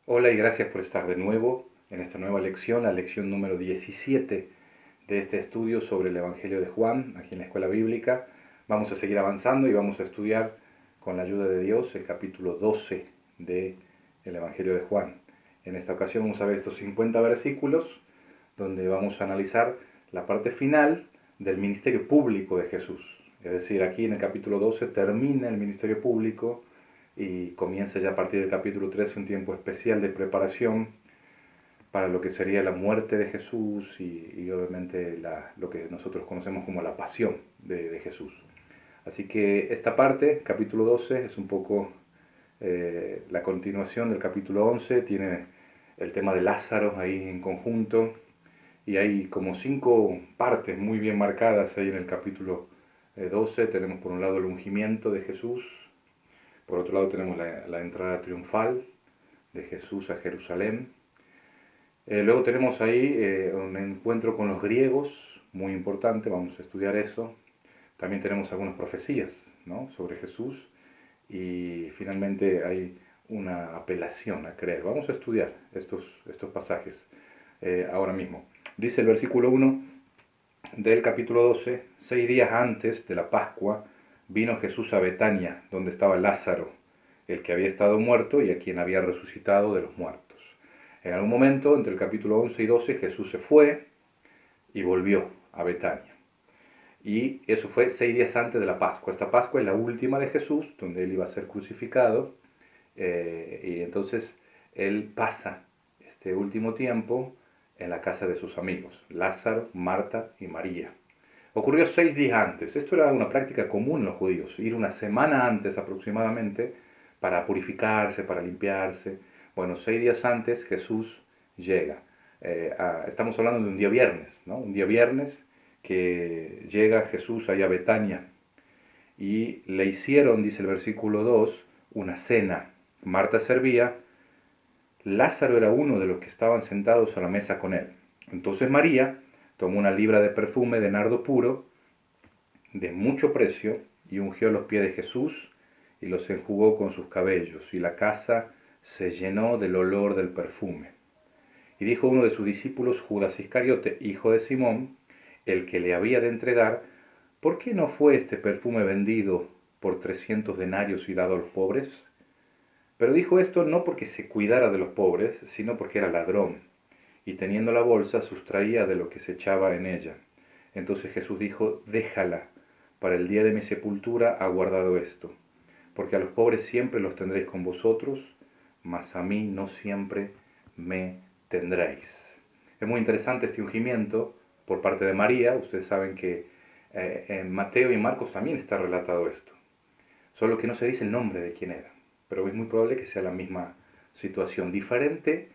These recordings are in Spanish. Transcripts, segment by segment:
Hola y gracias por estar de nuevo en esta nueva lección, la lección número 17 de este estudio sobre el Evangelio de Juan, aquí en la Escuela Bíblica. Vamos a seguir avanzando y vamos a estudiar con la ayuda de Dios el capítulo 12 del Evangelio de Juan. En esta ocasión vamos a ver estos 50 versículos donde vamos a analizar la parte final del ministerio público de Jesús. Es decir, aquí en el capítulo 12 termina el ministerio público y comienza ya a partir del capítulo 13 un tiempo especial de preparación para lo que sería la muerte de Jesús y obviamente lo que nosotros conocemos como la pasión de Jesús. Así que esta parte, capítulo 12, es un poco la continuación del capítulo 11, tiene el tema de Lázaro ahí en conjunto y hay como 5 partes muy bien marcadas ahí en el capítulo 12. Tenemos por un lado el ungimiento de Jesús, por otro lado tenemos la entrada triunfal de Jesús a Jerusalén. Luego tenemos ahí un encuentro con los griegos, muy importante, vamos a estudiar eso. También tenemos algunas profecías, ¿no?, sobre Jesús. Y finalmente hay una apelación a creer. Vamos a estudiar estos pasajes ahora mismo. Dice el versículo 1 del capítulo 12: 6 días antes de la Pascua vino Jesús a Betania, donde estaba Lázaro, el que había estado muerto y a quien había resucitado de los muertos. En algún momento, entre el capítulo 11 y 12, Jesús se fue y volvió a Betania. Y eso fue 6 días antes de la Pascua. Esta Pascua es la última de Jesús, donde él iba a ser crucificado. Y entonces él pasa este último tiempo en la casa de sus amigos, Lázaro, Marta y María. Ocurrió 6 días antes. Esto era una práctica común en los judíos, ir una semana antes aproximadamente para purificarse, para limpiarse. Bueno, 6 días antes Jesús llega. Estamos hablando de un día viernes, ¿no? Un día viernes que llega Jesús allá a Betania y le hicieron, dice el versículo 2, una cena. Marta servía, Lázaro era uno de los que estaban sentados a la mesa con él. Entonces María tomó una libra de perfume de nardo puro, de mucho precio, y ungió los pies de Jesús y los enjugó con sus cabellos, y la casa se llenó del olor del perfume. Y dijo uno de sus discípulos, Judas Iscariote, hijo de Simón, el que le había de entregar: ¿por qué no fue este perfume vendido por 300 denarios y dado a los pobres? Pero dijo esto no porque se cuidara de los pobres, sino porque era ladrón, y teniendo la bolsa sustraía de lo que se echaba en ella. Entonces Jesús dijo: déjala, para el día de mi sepultura ha guardado esto, porque a los pobres siempre los tendréis con vosotros, mas a mí no siempre me tendréis. Es muy interesante este ungimiento por parte de María. Ustedes saben que en Mateo y Marcos también está relatado esto, solo que no se dice el nombre de quién era, pero es muy probable que sea la misma situación, diferente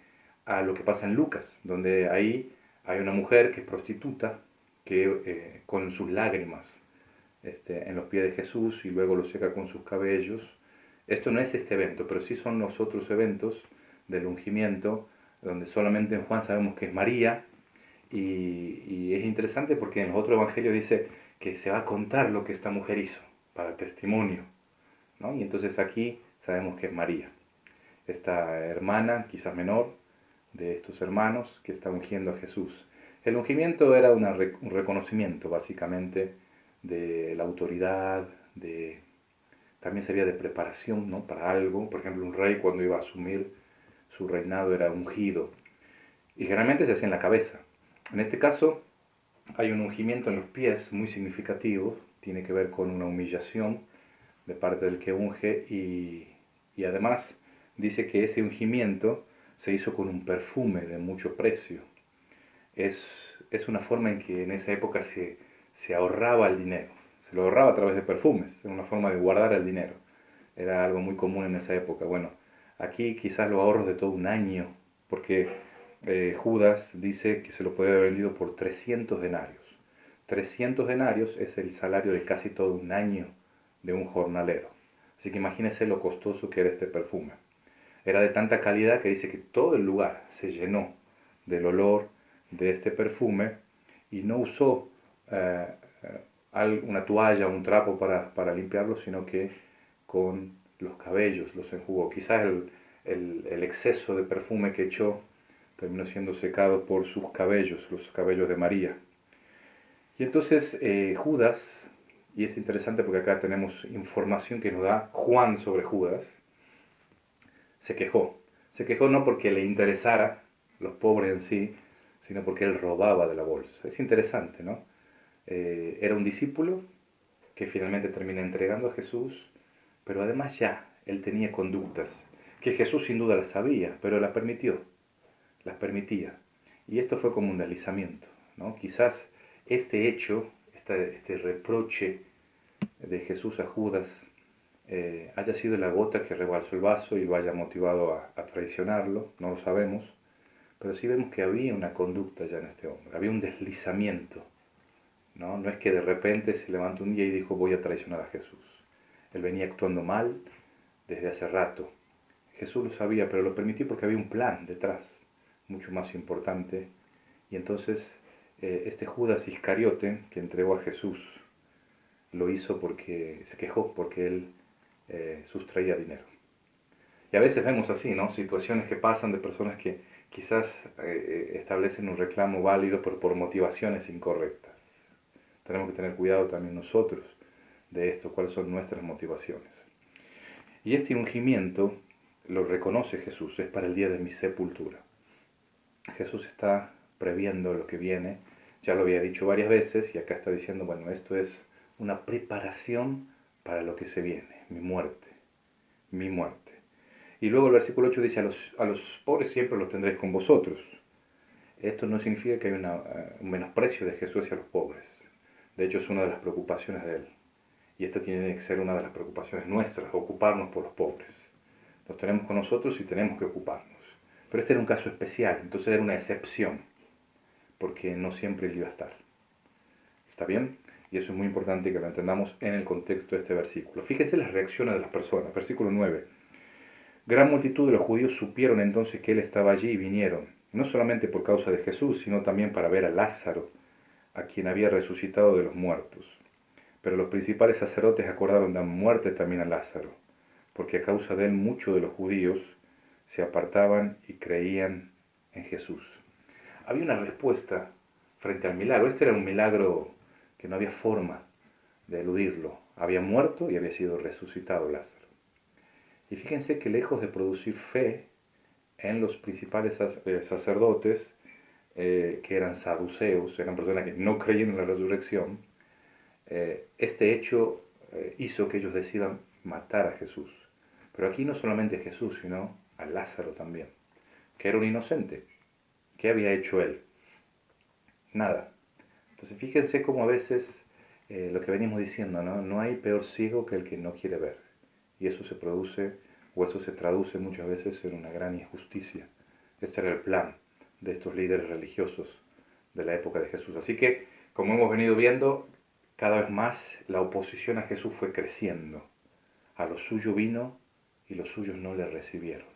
a lo que pasa en Lucas, donde ahí hay una mujer que es prostituta, que con sus lágrimas en los pies de Jesús y luego lo seca con sus cabellos. Esto no es este evento, pero sí son los otros eventos del ungimiento, donde solamente en Juan sabemos que es María, y es interesante porque en los otros evangelios dice que se va a contar lo que esta mujer hizo para testimonio, ¿no? Y entonces aquí sabemos que es María, esta hermana, quizás menor, de estos hermanos que está ungiendo a Jesús. El ungimiento era un reconocimiento básicamente de la autoridad, también sería de preparación, ¿no?, para algo. Por ejemplo, un rey cuando iba a asumir su reinado era ungido, y generalmente se hacía en la cabeza. En este caso hay un ungimiento en los pies muy significativo, tiene que ver con una humillación de parte del que unge, y además dice que ese ungimiento se hizo con un perfume de mucho precio. Es una forma en que en esa época se ahorraba el dinero, se lo ahorraba a través de perfumes, era una forma de guardar el dinero, era algo muy común en esa época. Bueno, aquí quizás los ahorros de todo un año, porque Judas dice que se lo puede haber vendido por 300 denarios. 300 denarios es el salario de casi todo un año de un jornalero. Así que imagínense lo costoso que era este perfume. Era de tanta calidad que dice que todo el lugar se llenó del olor de este perfume, y no usó una toalla o un trapo para limpiarlo, sino que con los cabellos los enjugó. Quizás el exceso de perfume que echó terminó siendo secado por sus cabellos, los cabellos de María. Y entonces Judas, y es interesante porque acá tenemos información que nos da Juan sobre Judas, se quejó. Se quejó no porque le interesara los pobres en sí, sino porque él robaba de la bolsa. Es interesante, ¿no? Era un discípulo que finalmente termina entregando a Jesús, pero además ya él tenía conductas que Jesús sin duda las sabía, pero las permitió, las permitía. Y esto fue como un deslizamiento, ¿no? Quizás este hecho, este reproche de Jesús a Judas, haya sido la gota que rebalsó el vaso y lo haya motivado a traicionarlo, no lo sabemos, pero sí vemos que había una conducta ya en este hombre, había un deslizamiento, ¿no? No es que de repente se levantó un día y dijo voy a traicionar a Jesús. Él venía actuando mal desde hace rato. Jesús lo sabía, pero lo permitió porque había un plan detrás, mucho más importante. Y entonces este Judas Iscariote, que entregó a Jesús, lo hizo porque se quejó, porque él sustraía dinero. Y a veces vemos así, ¿no? Situaciones que pasan de personas que quizás establecen un reclamo válido por motivaciones incorrectas. Tenemos que tener cuidado también nosotros de esto, cuáles son nuestras motivaciones. Y este ungimiento lo reconoce Jesús, es para el día de mi sepultura. Jesús está previendo lo que viene, ya lo había dicho varias veces y acá está diciendo, bueno, esto es una preparación para lo que se viene, mi muerte, mi muerte. Y luego el versículo 8 dice, a los pobres siempre los tendréis con vosotros. Esto no significa que hay un menosprecio de Jesús hacia los pobres. De hecho, es una de las preocupaciones de él. Y esta tiene que ser una de las preocupaciones nuestras, ocuparnos por los pobres. Los tenemos con nosotros y tenemos que ocuparnos. Pero este era un caso especial, entonces era una excepción, porque no siempre él iba a estar. ¿Está bien? Y eso es muy importante que lo entendamos en el contexto de este versículo. Fíjense las reacciones de las personas. Versículo 9. Gran multitud de los judíos supieron entonces que él estaba allí y vinieron, no solamente por causa de Jesús, sino también para ver a Lázaro, a quien había resucitado de los muertos. Pero los principales sacerdotes acordaron dar muerte también a Lázaro, porque a causa de él muchos de los judíos se apartaban y creían en Jesús. Había una respuesta frente al milagro. Este era un milagro que no había forma de eludirlo. Había muerto y había sido resucitado Lázaro. Y fíjense que lejos de producir fe en los principales sacerdotes, que eran saduceos, eran personas que no creían en la resurrección, este hecho hizo que ellos decidan matar a Jesús. Pero aquí no solamente a Jesús, sino a Lázaro también, que era un inocente. ¿Qué había hecho él? Nada. Entonces fíjense cómo a veces lo que venimos diciendo, ¿no? No hay peor ciego que el que no quiere ver. Y eso se produce, o eso se traduce muchas veces en una gran injusticia. Este era el plan de estos líderes religiosos de la época de Jesús. Así que, como hemos venido viendo, cada vez más la oposición a Jesús fue creciendo. A lo suyo vino y los suyos no le recibieron.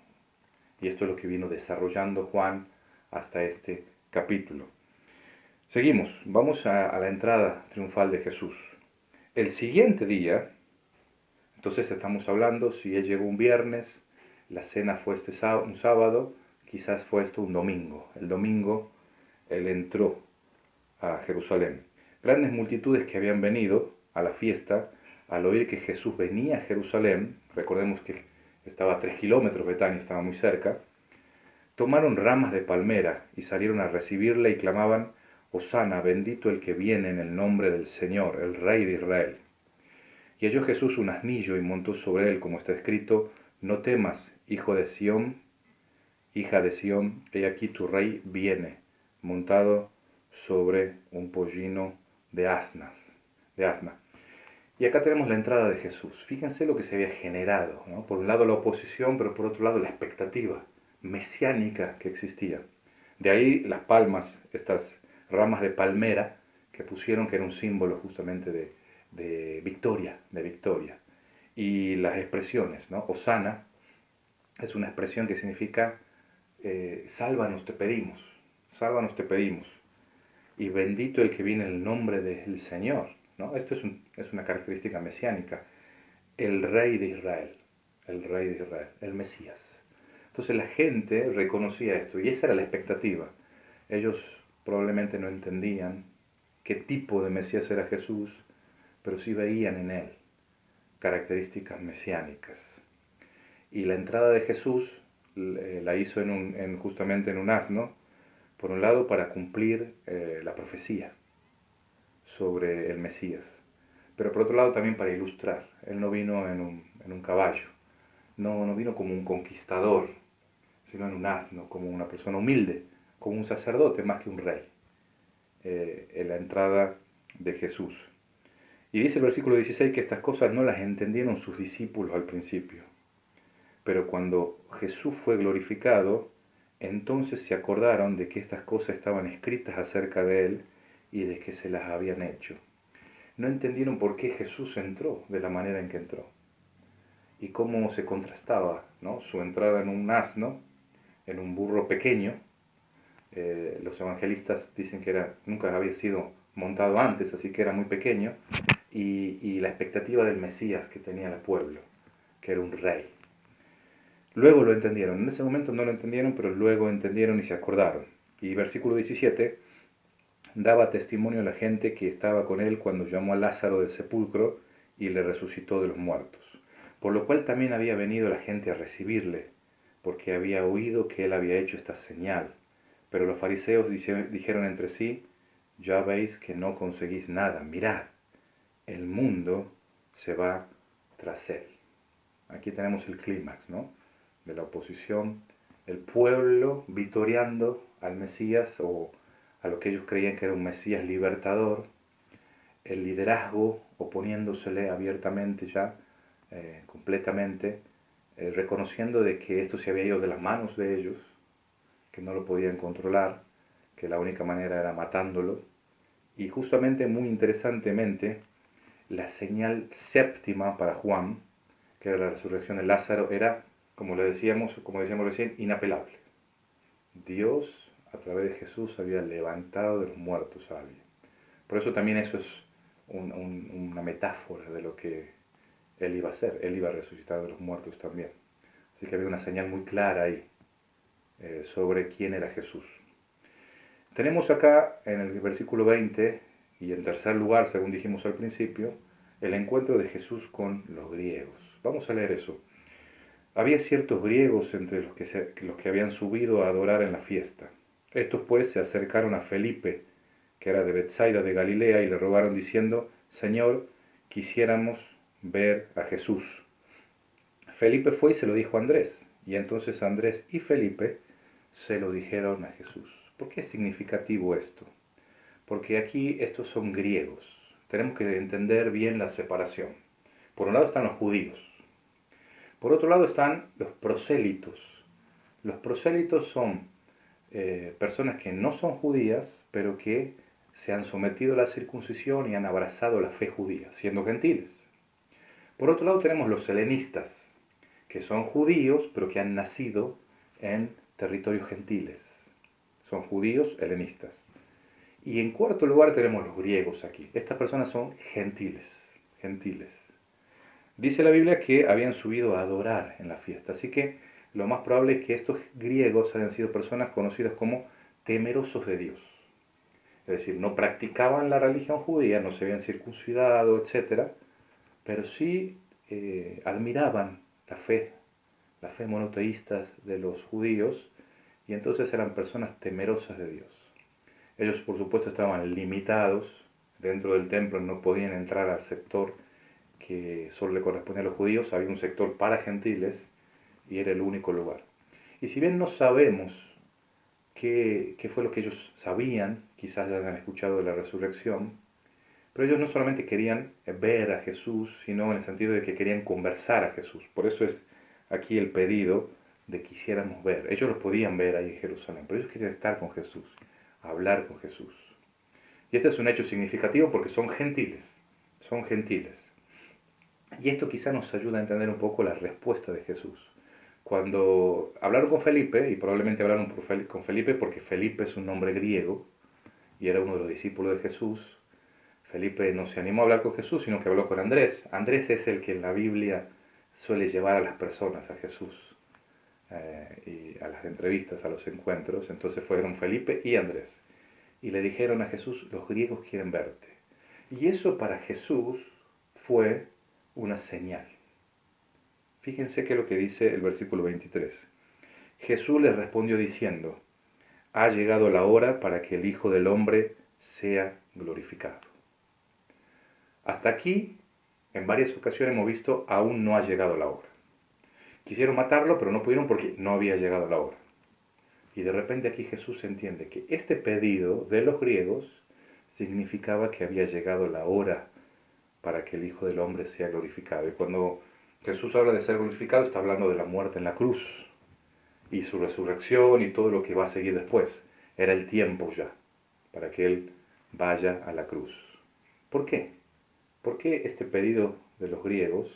Y esto es lo que vino desarrollando Juan hasta este capítulo. Seguimos, vamos a la entrada triunfal de Jesús. El siguiente día, entonces estamos hablando, si él llegó un viernes, la cena fue un sábado, quizás fue esto un domingo. El domingo él entró a Jerusalén. Grandes multitudes que habían venido a la fiesta, al oír que Jesús venía a Jerusalén, recordemos que estaba a 3 kilómetros, Betania estaba muy cerca, tomaron ramas de palmera y salieron a recibirle y clamaban, Hosana, bendito el que viene en el nombre del Señor, el Rey de Israel. Y halló Jesús un asnillo y montó sobre él, como está escrito, no temas, hijo de Sión, hija de Sión, he aquí tu rey viene, montado sobre un pollino de asna. Y acá tenemos la entrada de Jesús. Fíjense lo que se había generado, ¿no? Por un lado la oposición, pero por otro lado la expectativa mesiánica que existía. De ahí las palmas, estas ramas de palmera que pusieron, que era un símbolo justamente de victoria, de victoria. Y las expresiones, ¿no? Hosana es una expresión que significa sálvanos te pedimos, y bendito el que viene en el nombre del Señor, ¿no? Esto es una característica mesiánica, el Rey de Israel, el Rey de Israel, el Mesías. Entonces la gente reconocía esto y esa era la expectativa. Ellos probablemente no entendían qué tipo de Mesías era Jesús, pero sí veían en él características mesiánicas. Y la entrada de Jesús la hizo justamente en un asno, por un lado para cumplir la profecía sobre el Mesías, pero por otro lado también para ilustrar. Él no vino en un caballo, no vino como un conquistador, sino en un asno, como una persona humilde, como un sacerdote más que un rey, en la entrada de Jesús. Y dice el versículo 16 que estas cosas no las entendieron sus discípulos al principio, pero cuando Jesús fue glorificado, entonces se acordaron de que estas cosas estaban escritas acerca de él y de que se las habían hecho. No entendieron por qué Jesús entró de la manera en que entró y cómo se contrastaba, ¿no?, su entrada en un asno, en un burro pequeño. Los evangelistas dicen que nunca había sido montado antes, así que era muy pequeño, y la expectativa del Mesías que tenía el pueblo, que era un rey. Luego lo entendieron, en ese momento no lo entendieron, pero luego entendieron y se acordaron. Y versículo 17, daba testimonio a la gente que estaba con él cuando llamó a Lázaro del sepulcro y le resucitó de los muertos. Por lo cual también había venido la gente a recibirle, porque había oído que él había hecho esta señal. Pero los fariseos dijeron entre sí, ya veis que no conseguís nada, mirad, el mundo se va tras él. Aquí tenemos el clímax, ¿no?, de la oposición, el pueblo vitoreando al Mesías o a lo que ellos creían que era un Mesías libertador, el liderazgo oponiéndosele abiertamente ya, completamente, reconociendo de que esto se había ido de las manos de ellos, que no lo podían controlar, que la única manera era matándolo. Y justamente, muy interesantemente, la señal séptima para Juan, que era la resurrección de Lázaro, era, como decíamos recién, inapelable. Dios, a través de Jesús, había levantado de los muertos a alguien. Por eso también eso es una metáfora de lo que Él iba a hacer. Él iba a resucitar de los muertos también. Así que había una señal muy clara ahí sobre quién era Jesús. Tenemos acá en el versículo 20, y en tercer lugar, según dijimos al principio, el encuentro de Jesús con los griegos. Vamos a leer eso. Había ciertos griegos entre los que habían subido a adorar en la fiesta. Estos pues se acercaron a Felipe, que era de Betsaida de Galilea, y le rogaron diciendo, Señor, quisiéramos ver a Jesús. Felipe fue y se lo dijo a Andrés, y entonces Andrés y Felipe se lo dijeron a Jesús. ¿Por qué es significativo esto? Porque aquí estos son griegos. Tenemos que entender bien la separación. Por un lado están los judíos. Por otro lado están los prosélitos. Los prosélitos son personas que no son judías, pero que se han sometido a la circuncisión y han abrazado la fe judía, siendo gentiles. Por otro lado tenemos los helenistas, que son judíos, pero que han nacido en territorios gentiles. Son judíos helenistas. Y en cuarto lugar tenemos los griegos aquí. Estas personas son gentiles. Dice la Biblia que habían subido a adorar en la fiesta. Así que lo más probable es que estos griegos hayan sido personas conocidas como temerosos de Dios. Es decir, no practicaban la religión judía, no se habían circuncidado, etc. Pero sí admiraban la fe monoteísta de los judíos, y entonces eran personas temerosas de Dios. Ellos, por supuesto, estaban limitados dentro del templo, no podían entrar al sector que solo le correspondía a los judíos. Había un sector para gentiles y era el único lugar. Y si bien no sabemos qué fue lo que ellos sabían, quizás ya hayan escuchado de la resurrección, pero ellos no solamente querían ver a Jesús, sino en el sentido de que querían conversar a Jesús. Por eso es aquí el pedido de que quisiéramos ver. Ellos lo podían ver ahí en Jerusalén, pero ellos querían estar con Jesús, hablar con Jesús. Y este es un hecho significativo porque son gentiles. Y esto quizá nos ayuda a entender un poco la respuesta de Jesús. Cuando hablaron con Felipe, y probablemente hablaron con Felipe porque Felipe es un nombre griego y era uno de los discípulos de Jesús, Felipe no se animó a hablar con Jesús, sino que habló con Andrés. Andrés es el que en la Biblia suele llevar a las personas a Jesús. a las entrevistas, a los encuentros. Entonces fueron Felipe y Andrés. Y le dijeron a Jesús, los griegos quieren verte. Y eso para Jesús fue una señal. Fíjense que lo que dice el versículo 23. Jesús les respondió diciendo, ha llegado la hora para que el Hijo del Hombre sea glorificado. Hasta aquí, en varias ocasiones hemos visto, aún no ha llegado la hora. Quisieron matarlo, pero no pudieron porque no había llegado la hora. Y de repente aquí Jesús entiende que este pedido de los griegos significaba que había llegado la hora para que el Hijo del Hombre sea glorificado. Y cuando Jesús habla de ser glorificado, está hablando de la muerte en la cruz y su resurrección y todo lo que va a seguir después. Era el tiempo ya para que Él vaya a la cruz. ¿Por qué? ¿Por qué este pedido de los griegos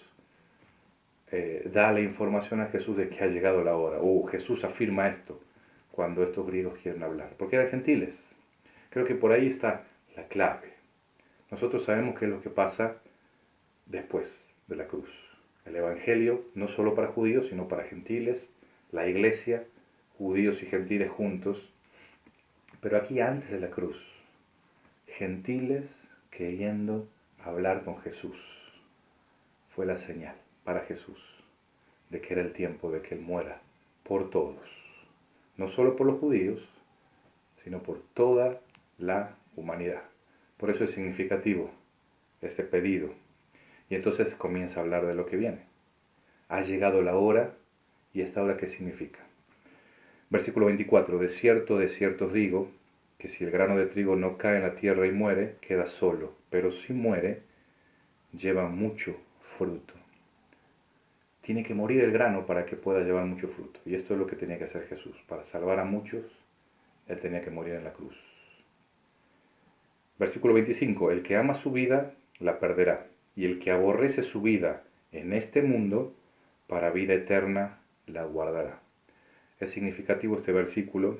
da la información a Jesús de que ha llegado la hora? Jesús afirma esto cuando estos griegos quieren hablar. Porque eran gentiles. Creo que por ahí está la clave. Nosotros sabemos qué es lo que pasa después de la cruz. El Evangelio no solo para judíos, sino para gentiles, la iglesia, judíos y gentiles juntos. Pero aquí antes de la cruz, gentiles queriendo hablar con Jesús. Fue la señal para Jesús de que era el tiempo de que Él muera por todos. No solo por los judíos, sino por toda la humanidad. Por eso es significativo este pedido. Y entonces comienza a hablar de lo que viene. Ha llegado la hora, ¿y esta hora qué significa? Versículo 24, de cierto os digo, que si el grano de trigo no cae en la tierra y muere, queda solo, pero si muere, lleva mucho fruto. Tiene que morir el grano para que pueda llevar mucho fruto. Y esto es lo que tenía que hacer Jesús. Para salvar a muchos, Él tenía que morir en la cruz. Versículo 25, el que ama su vida, la perderá. Y el que aborrece su vida en este mundo, para vida eterna la guardará. Es significativo este versículo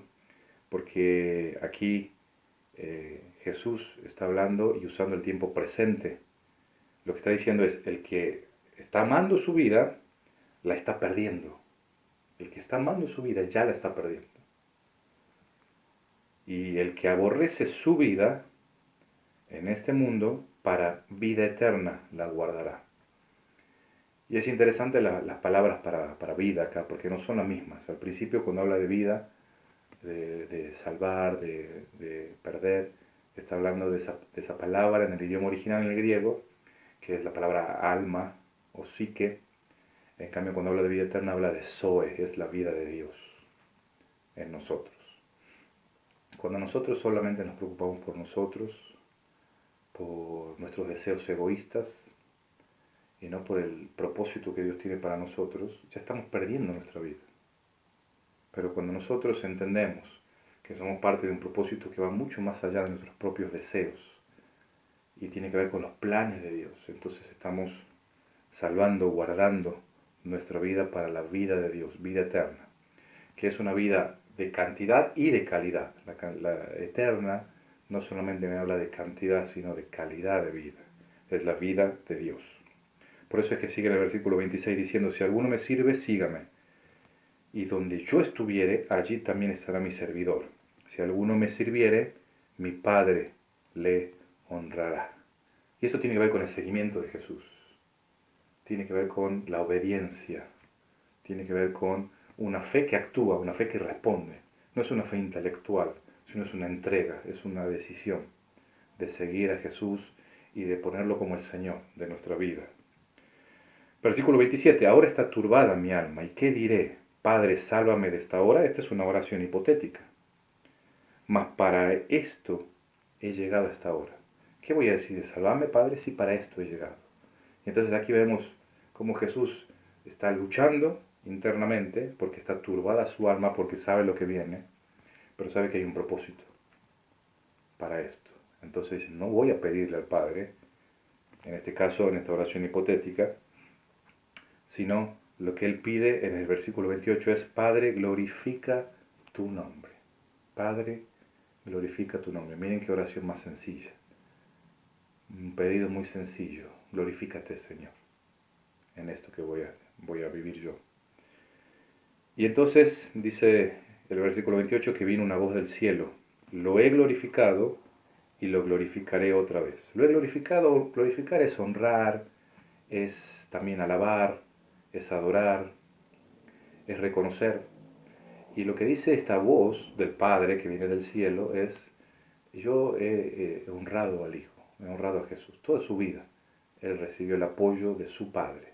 porque aquí Jesús está hablando y usando el tiempo presente. Lo que está diciendo es, el que está amando su vida, la está perdiendo. El que está amando su vida ya la está perdiendo. Y el que aborrece su vida en este mundo, para vida eterna la guardará. Y es interesante las palabras para vida acá, porque no son las mismas. Al principio, cuando habla de vida, de salvar, de perder, está hablando de esa palabra en el idioma original, en el griego, que es la palabra alma o psique. En cambio, cuando habla de vida eterna, habla de zoe, es la vida de Dios en nosotros. Cuando nosotros solamente nos preocupamos por nosotros, por nuestros deseos egoístas, y no por el propósito que Dios tiene para nosotros, ya estamos perdiendo nuestra vida. Pero cuando nosotros entendemos que somos parte de un propósito que va mucho más allá de nuestros propios deseos y tiene que ver con los planes de Dios, entonces estamos salvando, guardando nuestra vida para la vida de Dios, vida eterna, que es una vida de cantidad y de calidad. La eterna no solamente me habla de cantidad, sino de calidad de vida. Es la vida de Dios. Por eso es que sigue en el versículo 26 diciendo, si alguno me sirve, sígame. Y donde yo estuviere, allí también estará mi servidor. Si alguno me sirviere, mi Padre le honrará. Y esto tiene que ver con el seguimiento de Jesús. Tiene que ver con la obediencia. Tiene que ver con una fe que actúa, una fe que responde. No es una fe intelectual, sino es una entrega, es una decisión de seguir a Jesús y de ponerlo como el Señor de nuestra vida. Versículo 27, ahora está turbada mi alma, ¿y qué diré? Padre, sálvame de esta hora. Esta es una oración hipotética. Mas para esto he llegado a esta hora. ¿Qué voy a decir? Sálvame, Padre, si para esto he llegado. Y entonces aquí vemos cómo Jesús está luchando internamente, porque está turbada su alma, porque sabe lo que viene, pero sabe que hay un propósito para esto. Entonces dice, no voy a pedirle al Padre, en este caso, en esta oración hipotética, sino lo que él pide en el versículo 28 es, Padre, glorifica tu nombre. Padre, glorifica tu nombre. Miren qué oración más sencilla. Un pedido muy sencillo. Glorifícate, Señor, en esto que voy a vivir yo. Y entonces dice el versículo 28 que vino una voz del cielo. Lo he glorificado y lo glorificaré otra vez. Lo he glorificado, glorificar es honrar, es también alabar, es adorar, es reconocer. Y lo que dice esta voz del Padre que viene del cielo es, yo he honrado al Hijo, he honrado a Jesús. Toda su vida Él recibió el apoyo de su Padre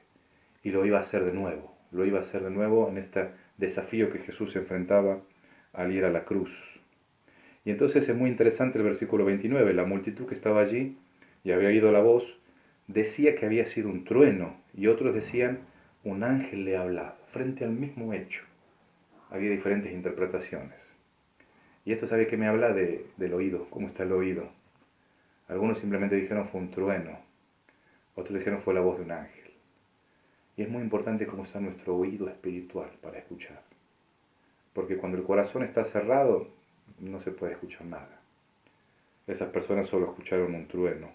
y lo iba a hacer de nuevo. Lo iba a hacer de nuevo en este desafío que Jesús enfrentaba al ir a la cruz. Y entonces es muy interesante el versículo 29. La multitud que estaba allí y había oído la voz decía que había sido un trueno y otros decían un ángel le ha hablado. Frente al mismo hecho había diferentes interpretaciones. Y esto sabe que me habla del oído, cómo está el oído. Algunos simplemente dijeron fue un trueno, otros dijeron fue la voz de un ángel. Y es muy importante cómo está nuestro oído espiritual para escuchar. Porque cuando el corazón está cerrado, no se puede escuchar nada. Esas personas solo escucharon un trueno,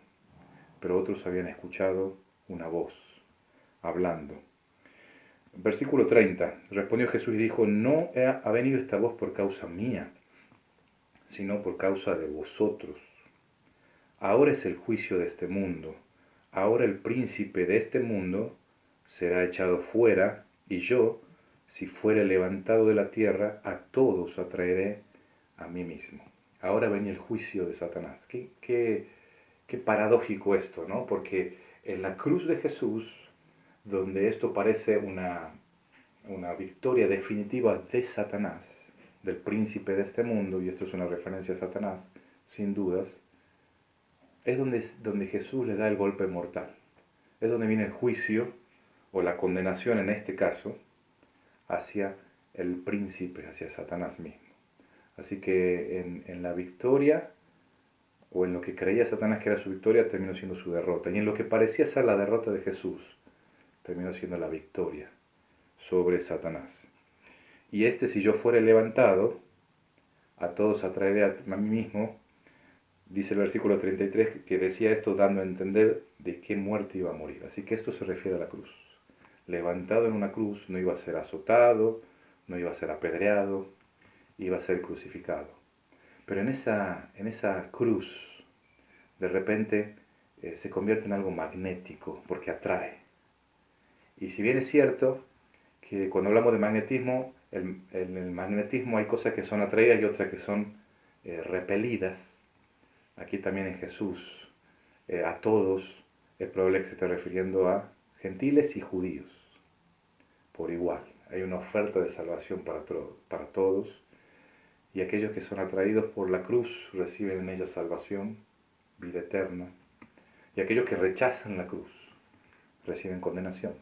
pero otros habían escuchado una voz, hablando. Versículo 30. Respondió Jesús y dijo, no ha venido esta voz por causa mía, sino por causa de vosotros. Ahora es el juicio de este mundo. Ahora el príncipe de este mundo será echado fuera, y yo, si fuere levantado de la tierra, a todos atraeré a mí mismo. Ahora venía el juicio de Satanás. Qué paradójico esto, ¿no? Porque en la cruz de Jesús, donde esto parece una victoria definitiva de Satanás, del príncipe de este mundo, y esto es una referencia a Satanás, sin dudas, es donde Jesús le da el golpe mortal. Es donde viene el juicio, o la condenación en este caso, hacia el príncipe, hacia Satanás mismo. Así que en la victoria, o en lo que creía Satanás que era su victoria, terminó siendo su derrota. Y en lo que parecía ser la derrota de Jesús, terminó siendo la victoria sobre Satanás. Y si yo fuere levantado, a todos atraeré a mí mismo. Dice el versículo 33 que decía esto dando a entender de qué muerte iba a morir. Así que esto se refiere a la cruz. Levantado en una cruz, no iba a ser azotado, no iba a ser apedreado, iba a ser crucificado. Pero en esa cruz, de repente, se convierte en algo magnético, porque atrae. Y si bien es cierto que cuando hablamos de magnetismo, en el magnetismo hay cosas que son atraídas y otras que son repelidas. Aquí también en Jesús, a todos, es probable que se esté refiriendo a gentiles y judíos, por igual. Hay una oferta de salvación para todos, y aquellos que son atraídos por la cruz reciben en ella salvación, vida eterna, y aquellos que rechazan la cruz reciben condenación,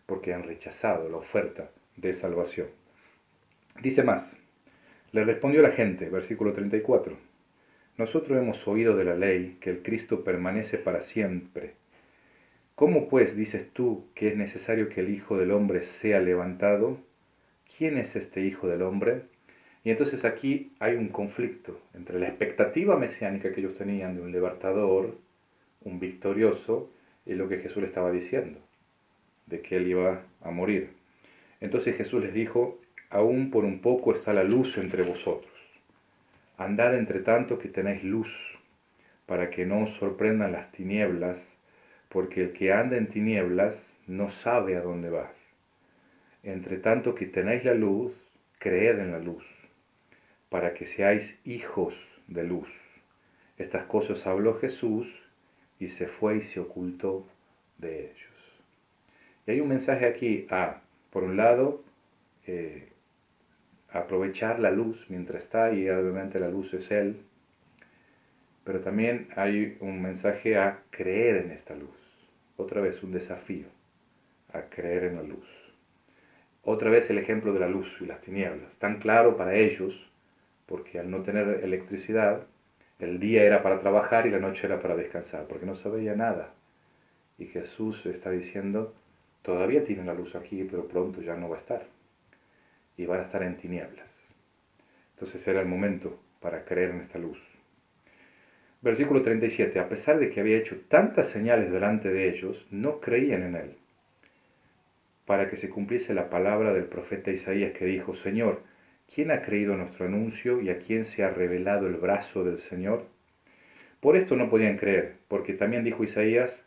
porque han rechazado la oferta de salvación. Dice más, le respondió la gente, versículo 34, nosotros hemos oído de la ley que el Cristo permanece para siempre. ¿Cómo pues dices tú que es necesario que el Hijo del Hombre sea levantado? ¿Quién es este Hijo del Hombre? Y entonces aquí hay un conflicto entre la expectativa mesiánica que ellos tenían de un libertador, un victorioso, y lo que Jesús le estaba diciendo, de que él iba a morir. Entonces Jesús les dijo, aún por un poco está la luz entre vosotros. Andad entre tanto que tenéis luz, para que no os sorprendan las tinieblas, porque el que anda en tinieblas no sabe a dónde vas. Entre tanto que tenéis la luz, creed en la luz, para que seáis hijos de luz. Estas cosas habló Jesús y se fue y se ocultó de ellos. Y hay un mensaje aquí por un lado, aprovechar la luz mientras está, y obviamente la luz es Él, pero también hay un mensaje a creer en esta luz. Otra vez un desafío a creer en la luz. Otra vez el ejemplo de la luz y las tinieblas. Tan claro para ellos, porque al no tener electricidad, el día era para trabajar y la noche era para descansar, porque no se veía nada. Y Jesús está diciendo, todavía tienen la luz aquí, pero pronto ya no va a estar. Y van a estar en tinieblas. Entonces era el momento para creer en esta luz. Versículo 37. A pesar de que había hecho tantas señales delante de ellos, no creían en él. para que se cumpliese la palabra del profeta Isaías que dijo: Señor, ¿quién ha creído nuestro anuncio y a quién se ha revelado el brazo del Señor? Por esto no podían creer, porque también dijo Isaías: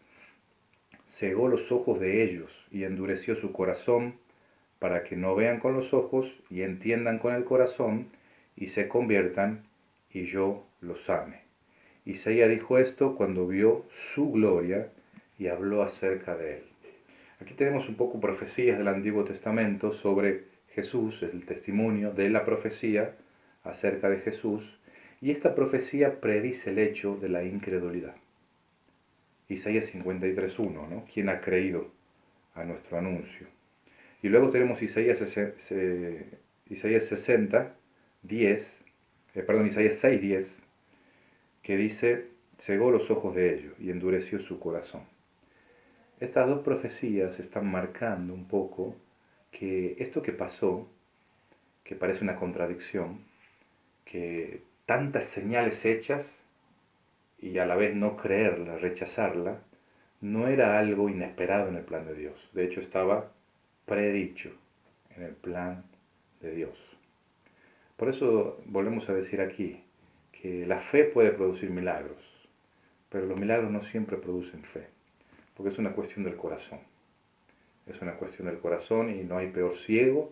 cegó los ojos de ellos y endureció su corazón, para que no vean con los ojos y entiendan con el corazón y se conviertan y yo los ame. Isaías dijo esto cuando vio su gloria y habló acerca de él. Aquí tenemos un poco profecías del Antiguo Testamento sobre Jesús, es el testimonio de la profecía acerca de Jesús, y esta profecía predice el hecho de la incredulidad. Isaías 53:1, ¿no? ¿Quién ha creído a nuestro anuncio? Y luego tenemos Isaías 6:10, que dice: cegó los ojos de ellos y endureció su corazón. Estas dos profecías están marcando un poco que esto que pasó, que parece una contradicción, que tantas señales hechas y a la vez no creerla, rechazarla, no era algo inesperado en el plan de Dios. De hecho, estaba predicho en el plan de Dios. Por eso volvemos a decir aquí que la fe puede producir milagros, pero los milagros no siempre producen fe, porque es una cuestión del corazón. Es una cuestión del corazón y no hay peor ciego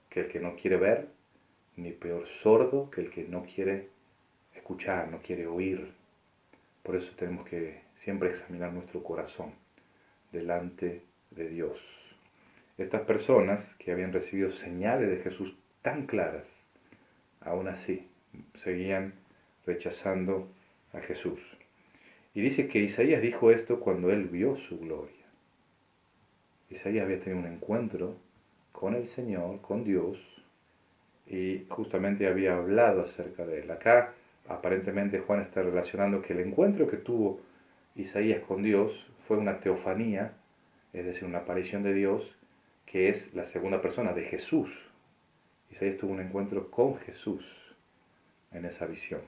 que el que no quiere ver, ni peor sordo que el que no quiere escuchar, no quiere oír. Por eso tenemos que siempre examinar nuestro corazón delante de Dios. Estas personas que habían recibido señales de Jesús tan claras, aún así seguían rechazando a Jesús. Y dice que Isaías dijo esto cuando él vio su gloria. Isaías había tenido un encuentro con el Señor, con Dios, y justamente había hablado acerca de él. Acá aparentemente Juan está relacionando que el encuentro que tuvo Isaías con Dios fue una teofanía, es decir, una aparición de Dios, que es la segunda persona de Jesús. Isaías tuvo un encuentro con Jesús en esa visión.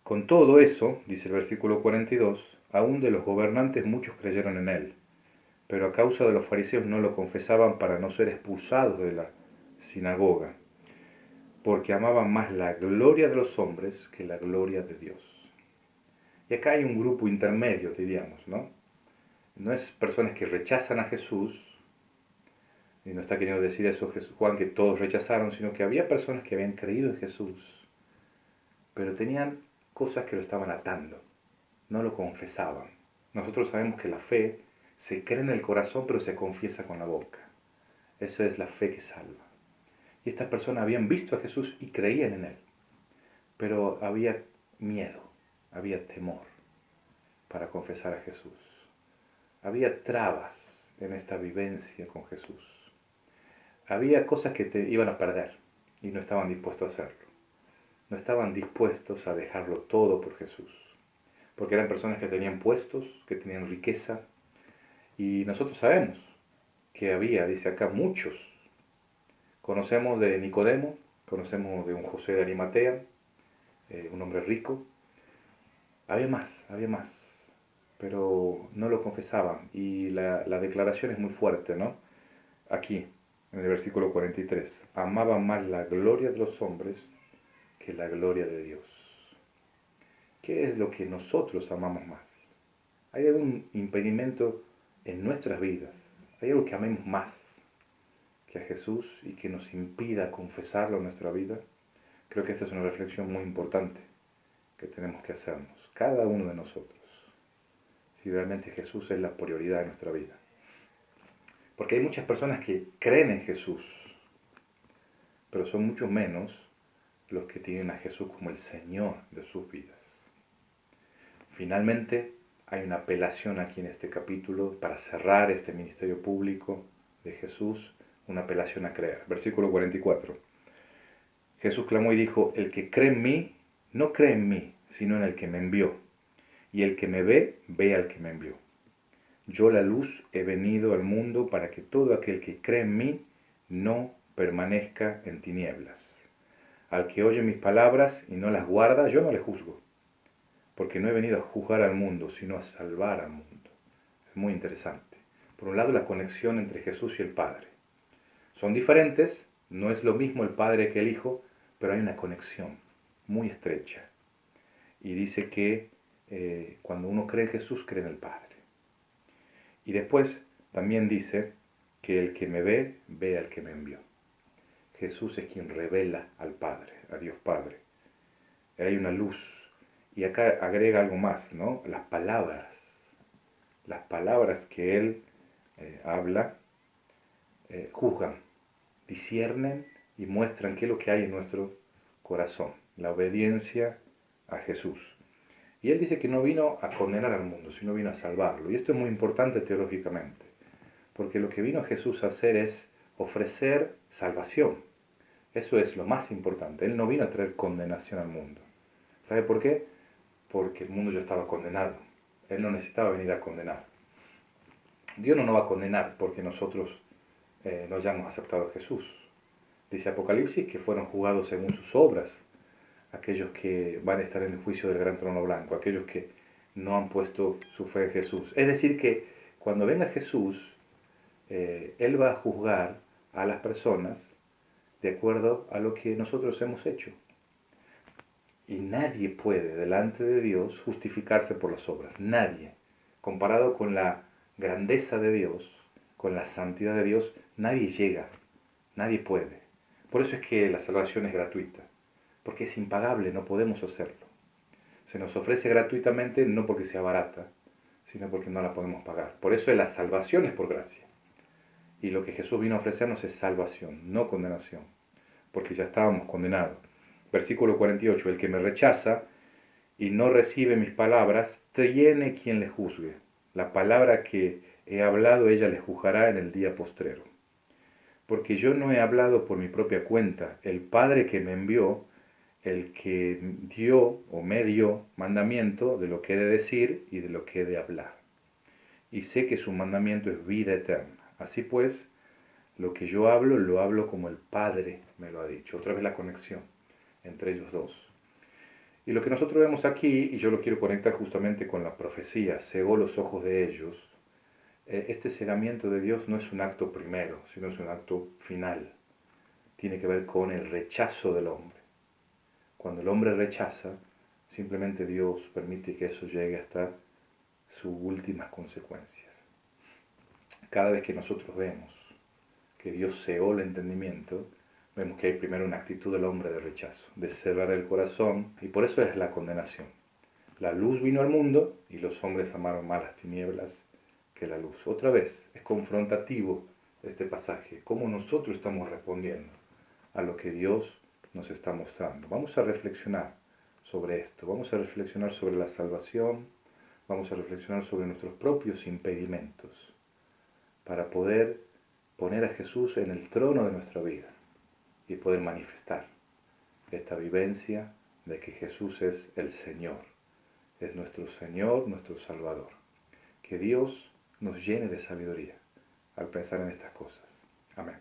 Con todo eso, dice el versículo 42, aún de los gobernantes muchos creyeron en él, pero a causa de los fariseos no lo confesaban para no ser expulsados de la sinagoga, porque amaban más la gloria de los hombres que la gloria de Dios. Y acá hay un grupo intermedio, diríamos, ¿no? No es personas que rechazan a Jesús, y no está queriendo decir eso Juan, que todos rechazaron, sino que había personas que habían creído en Jesús, pero tenían cosas que lo estaban atando, no lo confesaban. Nosotros sabemos que la fe se cree en el corazón, pero se confiesa con la boca. Eso es la fe que salva. Y estas personas habían visto a Jesús y creían en él, pero había miedo, había temor para confesar a Jesús. Había trabas en esta vivencia con Jesús. Había cosas que te iban a perder y no estaban dispuestos a hacerlo. No estaban dispuestos a dejarlo todo por Jesús, porque eran personas que tenían puestos, que tenían riqueza, y nosotros sabemos que había, dice acá, muchos. Conocemos de Nicodemo, conocemos de un José de Arimatea, un hombre rico. Había más, pero no lo confesaban, y la declaración es muy fuerte, ¿no? Aquí, en el versículo 43, amaban más la gloria de los hombres que la gloria de Dios. ¿Qué es lo que nosotros amamos más? ¿Hay algún impedimento en nuestras vidas? ¿Hay algo que amemos más que a Jesús y que nos impida confesarlo en nuestra vida? Creo que esta es una reflexión muy importante que tenemos que hacernos, cada uno de nosotros, si realmente Jesús es la prioridad de nuestra vida. Porque hay muchas personas que creen en Jesús, pero son mucho menos los que tienen a Jesús como el Señor de sus vidas. Finalmente, hay una apelación aquí en este capítulo para cerrar este ministerio público de Jesús, una apelación a creer. Versículo 44. Jesús clamó y dijo: el que cree en mí, no cree en mí, sino en el que me envió. Y el que me ve, ve al que me envió. Yo, la luz, he venido al mundo para que todo aquel que cree en mí no permanezca en tinieblas. Al que oye mis palabras y no las guarda, yo no le juzgo, porque no he venido a juzgar al mundo, sino a salvar al mundo. Es muy interesante. Por un lado, la conexión entre Jesús y el Padre. Son diferentes, no es lo mismo el Padre que el Hijo, pero hay una conexión muy estrecha. Y dice que cuando uno cree en Jesús, cree en el Padre. Y después también dice que el que me ve, ve al que me envió. Jesús es quien revela al Padre, a Dios Padre. Hay una luz. Y acá agrega algo más, ¿no? Las palabras que Él habla, juzgan, disciernen y muestran qué es lo que hay en nuestro corazón. La obediencia a Jesús. Y Él dice que no vino a condenar al mundo, sino vino a salvarlo. Y esto es muy importante teológicamente, porque lo que vino Jesús a hacer es ofrecer salvación. Eso es lo más importante. Él no vino a traer condenación al mundo. ¿Sabe por qué? Porque el mundo ya estaba condenado. Él no necesitaba venir a condenar. Dios no nos va a condenar porque nosotros no hayamos aceptado a Jesús. Dice Apocalipsis que fueron juzgados según sus obras, aquellos que van a estar en el juicio del gran trono blanco, aquellos que no han puesto su fe en Jesús. Es decir que cuando venga Jesús, Él va a juzgar a las personas de acuerdo a lo que nosotros hemos hecho. Y nadie puede delante de Dios justificarse por las obras. Nadie. Comparado con la grandeza de Dios, con la santidad de Dios, nadie llega. Nadie puede. Por eso es que la salvación es gratuita. Porque es impagable, no podemos hacerlo. Se nos ofrece gratuitamente no porque sea barata, sino porque no la podemos pagar. Por eso la salvación es por gracia. Y lo que Jesús vino a ofrecernos es salvación, no condenación. Porque ya estábamos condenados. Versículo 48, el que me rechaza y no recibe mis palabras, tiene quien le juzgue. La palabra que he hablado, ella le juzgará en el día postrero. Porque yo no he hablado por mi propia cuenta. El Padre que me envió, el que dio o me dio mandamiento de lo que he de decir y de lo que he de hablar. Y sé que su mandamiento es vida eterna. Así pues, lo que yo hablo, lo hablo como el Padre me lo ha dicho. Otra vez la conexión entre ellos dos. Y lo que nosotros vemos aquí, y yo lo quiero conectar justamente con la profecía, cegó los ojos de ellos, este cegamiento de Dios no es un acto primero, sino es un acto final. Tiene que ver con el rechazo del hombre. Cuando el hombre rechaza, simplemente Dios permite que eso llegue hasta sus últimas consecuencias. Cada vez que nosotros vemos que Dios cegó el entendimiento, vemos que hay primero una actitud del hombre de rechazo, de cerrar el corazón, y por eso es la condenación. La luz vino al mundo y los hombres amaron más las tinieblas que la luz. Otra vez, es confrontativo este pasaje, cómo nosotros estamos respondiendo a lo que Dios nos está mostrando. Vamos a reflexionar sobre esto, vamos a reflexionar sobre la salvación, vamos a reflexionar sobre nuestros propios impedimentos para poder poner a Jesús en el trono de nuestra vida y poder manifestar esta vivencia de que Jesús es el Señor, es nuestro Señor, nuestro Salvador. Que Dios nos llene de sabiduría al pensar en estas cosas. Amén.